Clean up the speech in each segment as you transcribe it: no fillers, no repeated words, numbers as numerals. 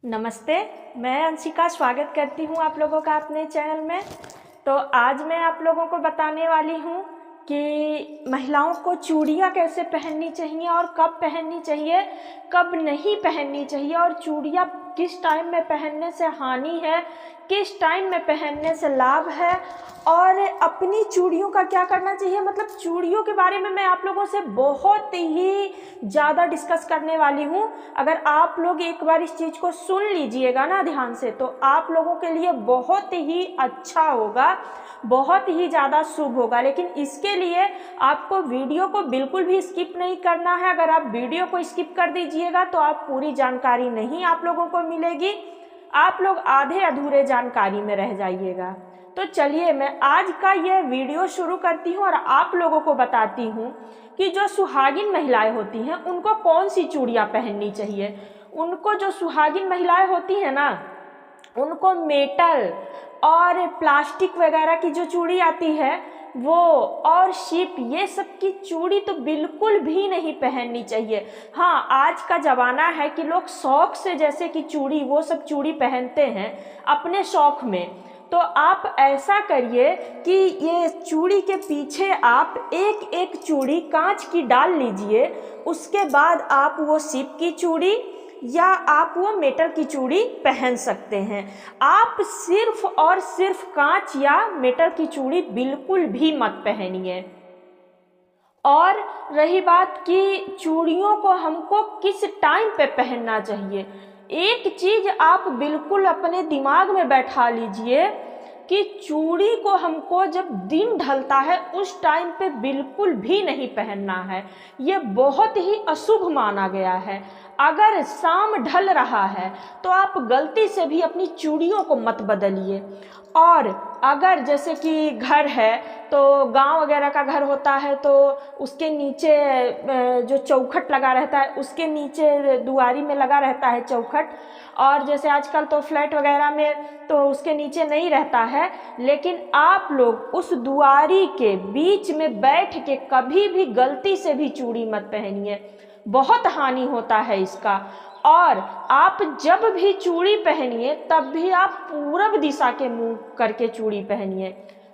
नमस्ते। मैं अंशिका स्वागत करती हूँ आप लोगों का अपने चैनल में। तो आज मैं आप लोगों को बताने वाली हूँ कि महिलाओं को चूड़ियाँ कैसे पहननी चाहिए और कब पहननी चाहिए, कब नहीं पहननी चाहिए, और चूड़ियाँ किस टाइम में पहनने से हानि है, किस टाइम में पहनने से लाभ है, और अपनी चूड़ियों का क्या करना चाहिए। मतलब चूड़ियों के बारे में मैं आप लोगों से बहुत ही ज़्यादा डिस्कस करने वाली हूँ। अगर आप लोग एक बार इस चीज़ को सुन लीजिएगा ना ध्यान से, तो आप लोगों के लिए बहुत ही अच्छा होगा, बहुत ही ज़्यादा शुभ होगा। लेकिन इसके लिए आपको वीडियो को बिल्कुल भी स्किप नहीं करना है। अगर आप वीडियो को स्किप कर दीजिएगा तो आप पूरी जानकारी नहीं आप लोगों को मिलेगी, आप लोग आधे अधूरे जानकारी में रह जाइएगा। तो चलिए मैं आज का यह वीडियो शुरू करती हूँ और आप लोगों को बताती हूँ कि जो सुहागिन महिलाएं होती हैं उनको कौन सी चूड़ियाँ पहननी चाहिए। उनको जो सुहागिन महिलाएं होती हैं ना, उनको मेटल और प्लास्टिक वगैरह की जो चूड़ी आती है वो, और शिप, ये सब की चूड़ी तो बिल्कुल भी नहीं पहननी चाहिए। हाँ, आज का ज़माना है कि लोग शौक से, जैसे कि चूड़ी, वो सब चूड़ी पहनते हैं अपने शौक में। तो आप ऐसा करिए कि ये चूड़ी के पीछे आप एक एक चूड़ी कांच की डाल लीजिए। उसके बाद आप वो शिप की चूड़ी या आप वो मेटल की चूड़ी पहन सकते हैं। आप सिर्फ और सिर्फ कांच या मेटल की चूड़ी बिल्कुल भी मत पहनिए। और रही बात कि चूड़ियों को हमको किस टाइम पे पहनना चाहिए, एक चीज आप बिल्कुल अपने दिमाग में बैठा लीजिए कि चूड़ी को हमको जब दिन ढलता है उस टाइम पे बिल्कुल भी नहीं पहनना है। ये बहुत ही अशुभ माना गया है। अगर शाम ढल रहा है तो आप गलती से भी अपनी चूड़ियों को मत बदलिए। और अगर जैसे कि घर है, तो गांव वगैरह का घर होता है तो उसके नीचे जो चौखट लगा रहता है, उसके नीचे दुआरी में लगा रहता है चौखट। और जैसे आजकल तो फ्लैट वगैरह में तो उसके नीचे नहीं रहता है, लेकिन आप लोग उस दुआरी के बीच में बैठ के कभी भी गलती से भी चूड़ी मत पहनिए, बहुत हानि होता है इसका। और आप जब भी चूड़ी पहनिए तब भी आप पूरब दिशा के मुंह करके चूड़ी पहनिए।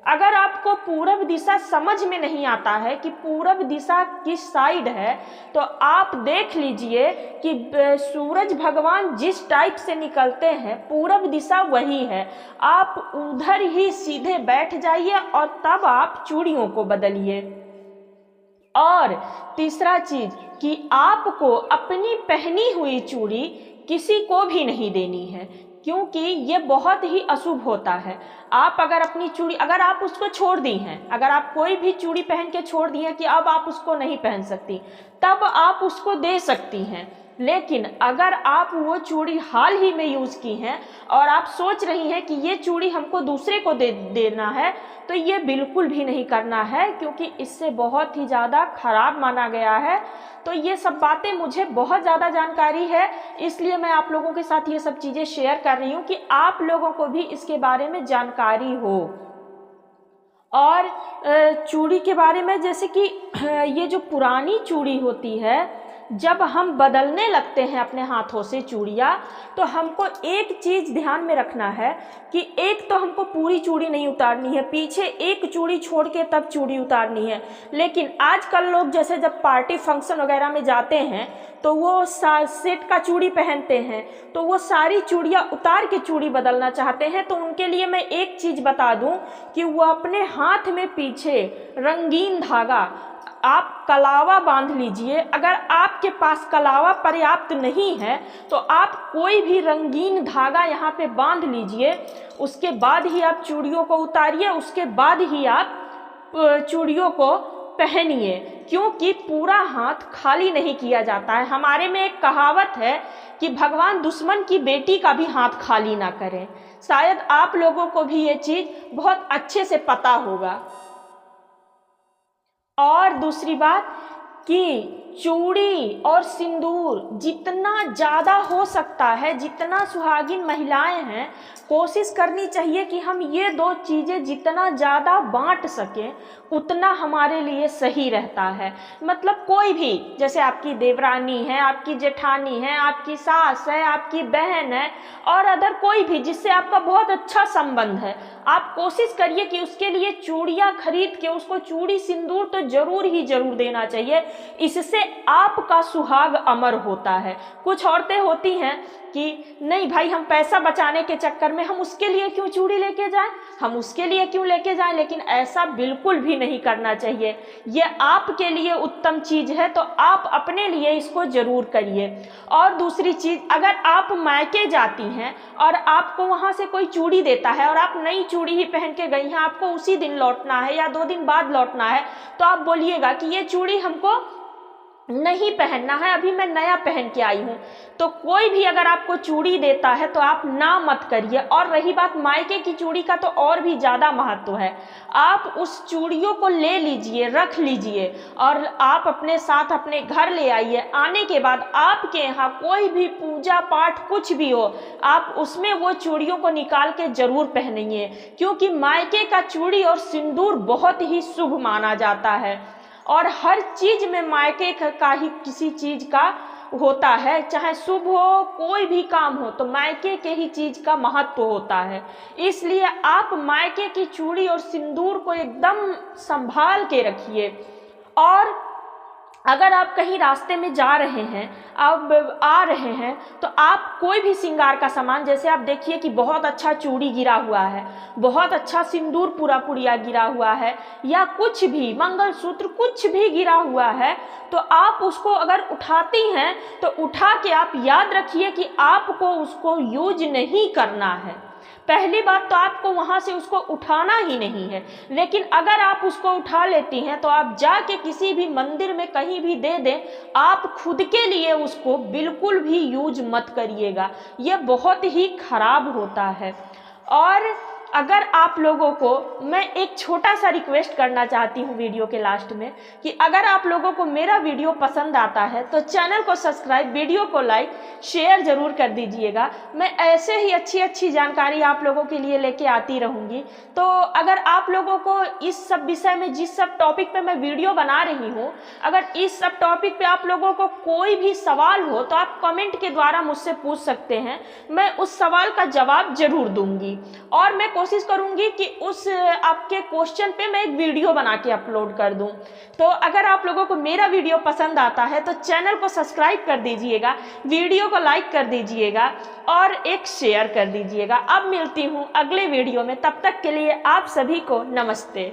अगर आपको पूरब दिशा समझ में नहीं आता है कि पूरब दिशा किस साइड है, तो आप देख लीजिए कि सूरज भगवान जिस टाइप से निकलते हैं पूरब दिशा वही है। आप उधर ही सीधे बैठ जाइए और तब आप चूड़ियों को बदलिए। और तीसरा चीज कि आपको अपनी पहनी हुई चूड़ी किसी को भी नहीं देनी है, क्योंकि ये बहुत ही अशुभ होता है। आप अगर अपनी चूड़ी, अगर आप उसको छोड़ दी हैं, अगर आप कोई भी चूड़ी पहन के छोड़ दी हैं कि अब आप उसको नहीं पहन सकती, तब आप उसको दे सकती हैं। लेकिन अगर आप वो चूड़ी हाल ही में यूज की हैं और आप सोच रही हैं कि ये चूड़ी हमको दूसरे को देना है, तो ये बिल्कुल भी नहीं करना है, क्योंकि इससे बहुत ही ज़्यादा खराब माना गया है। तो ये सब बातें मुझे बहुत ज़्यादा जानकारी है, इसलिए मैं आप लोगों के साथ ये सब चीज़ें शेयर कर रही हूँ कि आप लोगों को भी इसके बारे में जानकारी हो। और चूड़ी के बारे में, जैसे कि ये जो पुरानी चूड़ी होती है, जब हम बदलने लगते हैं अपने हाथों से चूड़ियाँ, तो हमको एक चीज़ ध्यान में रखना है कि एक तो हमको पूरी चूड़ी नहीं उतारनी है, पीछे एक चूड़ी छोड़ के तब चूड़ी उतारनी है। लेकिन आजकल लोग जैसे जब पार्टी फंक्शन वगैरह में जाते हैं तो वो सेट का चूड़ी पहनते हैं, तो वो सारी चूड़ियाँ उतार के चूड़ी बदलना चाहते हैं। तो उनके लिए मैं एक चीज़ बता दूं कि वो अपने हाथ में पीछे रंगीन धागा, आप कलावा बांध लीजिए। अगर आपके पास कलावा पर्याप्त नहीं है तो आप कोई भी रंगीन धागा यहाँ पे बांध लीजिए, उसके बाद ही आप चूड़ियों को उतारिए, उसके बाद ही आप चूड़ियों को पहनिए, क्योंकि पूरा हाथ खाली नहीं किया जाता है। हमारे में एक कहावत है कि भगवान दुश्मन की बेटी का भी हाथ खाली ना करें। शायद आप लोगों को भी ये चीज बहुत अच्छे से पता होगा। और दूसरी बात कि चूड़ी और सिंदूर जितना ज़्यादा हो सकता है, जितना सुहागिन महिलाएं हैं, कोशिश करनी चाहिए कि हम ये दो चीज़ें जितना ज़्यादा बांट सकें उतना हमारे लिए सही रहता है। मतलब कोई भी, जैसे आपकी देवरानी है, आपकी जेठानी है, आपकी सास है, आपकी बहन है और अदर कोई भी जिससे आपका बहुत अच्छा संबंध है, आप कोशिश करिए कि उसके लिए चूड़ियाँ खरीद के उसको चूड़ी सिंदूर तो जरूर ही जरूर देना चाहिए। इससे आपका सुहाग अमर होता है। कुछ औरतें होती हैं कि नहीं भाई, हम पैसा बचाने के चक्कर में हम उसके लिए क्यों चूड़ी लेके जाएं, हम उसके लिए क्यों लेके जाएं, लेकिन ऐसा बिल्कुल भी नहीं करना चाहिए। ये आपके लिए उत्तम चीज़ है तो आप अपने लिए इसको जरूर करिए। और दूसरी चीज़, अगर आप मायके जाती हैं और आपको वहाँ से कोई चूड़ी देता है और आप नई चूड़ी ही पहन के गई हैं, आपको उसी दिन लौटना है या 2 दिन बाद लौटना है, तो आप बोलिएगा कि ये चूड़ी हमको नहीं पहनना है, अभी मैं नया पहन के आई हूँ। तो कोई भी अगर आपको चूड़ी देता है तो आप ना मत करिए। और रही बात मायके की चूड़ी का, तो और भी ज़्यादा महत्व है। आप उस चूड़ियों को ले लीजिए, रख लीजिए और आप अपने साथ अपने घर ले आइए। आने के बाद आपके यहाँ कोई भी पूजा पाठ कुछ भी हो, आप उसमें वो चूड़ियों को निकाल के जरूर पहनिए, क्योंकि मायके का चूड़ी और सिंदूर बहुत ही शुभ माना जाता है। और हर चीज में मायके का ही किसी चीज का होता है, चाहे शुभ हो कोई भी काम हो तो मायके के ही चीज का महत्व होता है। इसलिए आप मायके की चूड़ी और सिंदूर को एकदम संभाल के रखिए। और अगर आप कहीं रास्ते में जा रहे हैं, अब आ रहे हैं, तो आप कोई भी श्रृंगार का सामान, जैसे आप देखिए कि बहुत अच्छा चूड़ी गिरा हुआ है, बहुत अच्छा सिंदूर पूरा पुड़िया गिरा हुआ है, या कुछ भी मंगलसूत्र कुछ भी गिरा हुआ है, तो आप उसको अगर उठाती हैं तो उठा के आप याद रखिए कि आपको उसको यूज नहीं करना है। पहली बात तो आपको वहां से उसको उठाना ही नहीं है। लेकिन अगर आप उसको उठा लेती हैं तो आप जाके किसी भी मंदिर में कहीं भी दे दें, आप खुद के लिए उसको बिल्कुल भी यूज मत करिएगा, यह बहुत ही खराब होता है। और अगर आप लोगों को मैं एक छोटा सा रिक्वेस्ट करना चाहती हूँ वीडियो के लास्ट में, कि अगर आप लोगों को मेरा वीडियो पसंद आता है तो चैनल को सब्सक्राइब, वीडियो को लाइक, शेयर जरूर कर दीजिएगा। मैं ऐसे ही अच्छी अच्छी जानकारी आप लोगों के लिए लेके आती रहूँगी। तो अगर आप लोगों को इस सब विषय में, जिस सब टॉपिक पे मैं वीडियो बना रही हूँ, अगर इस सब टॉपिक पे आप लोगों को कोई भी सवाल हो तो आप कमेंट के द्वारा मुझसे पूछ सकते हैं, मैं उस सवाल का जवाब जरूर दूंगी। और मैं कोशिश करूंगी कि उस आपके क्वेश्चन पे मैं एक वीडियो बना के अपलोड कर दूं। तो अगर आप लोगों को मेरा वीडियो पसंद आता है तो चैनल को सब्सक्राइब कर दीजिएगा, वीडियो को लाइक कर दीजिएगा और एक शेयर कर दीजिएगा। अब मिलती हूं अगले वीडियो में, तब तक के लिए आप सभी को नमस्ते।